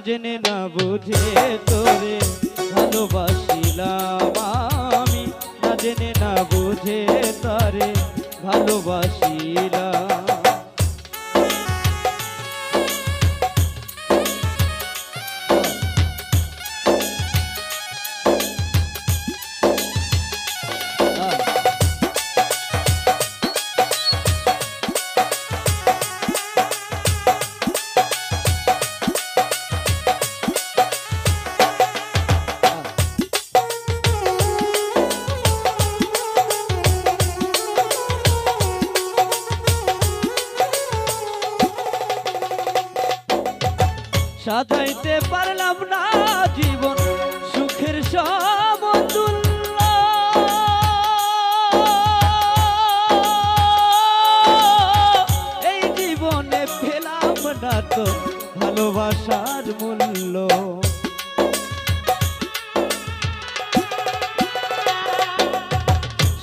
জেনে না বুঝে তোরে ভালোবাসিলাম আমি, না জেনে না বুঝে তারে ভালোবাসিলাম। সাজাইতে পারলাম না জীবন সুখের সমতুল্য, এই জীবনে পেলাম না তো ভালোবাসার মূল্য।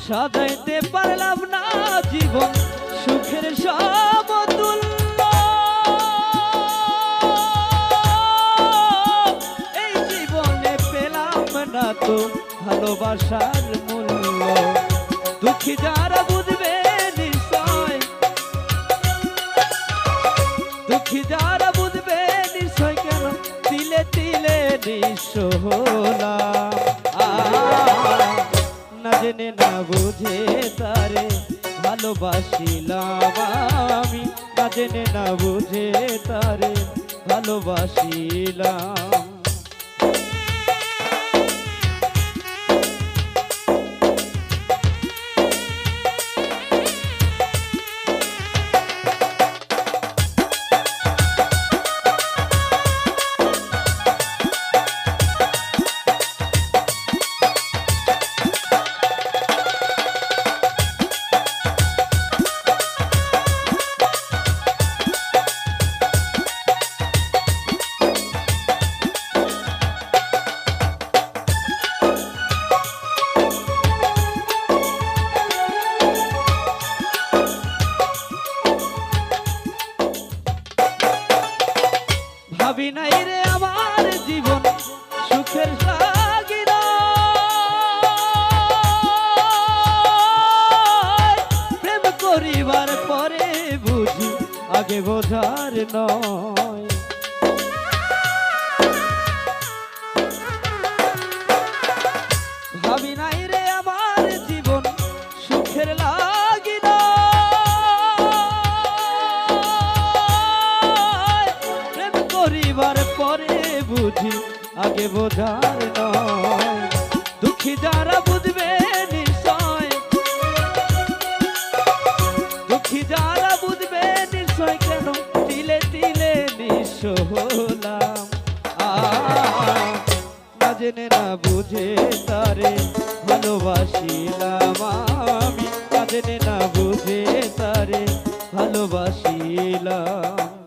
সাজাইতে পারলাম না জীবন সুখের সমতুল্য, তো ভালোবাসার মূল্য। দুঃখী যারা বুঝবে নিশ্চয়, দুঃখী যারা বুঝবে নিশ্চয়, কেন তিলে তিলে নিঃস্ব হলাম। না জেনে না বুঝে তারে ভালোবাসিলাম আমি, না জেনে না বুঝে তারে ভালোবাসিলাম। ভাবি নাই রে আমার জীবন সুখের সাগিরা, প্রেম করিবার পরে বুঝি আগে বোঝার নয়। ভাবি নাই রে আমার জীবন সুখের লাগিরা, করিবার পরে বুঝি আগে বোঝার নয়। দুঃখী যারা বুঝবে নিশ্চয়, দুঃখী যারা বুঝবে নিশ্চয়, কেন তিলে তিলে নিঃস্ব হলাম। না জেনে না বুঝে তারে ভালোবাসিলাম আমি, না জেনে না বুঝে তারে ভালোবাসিলাম।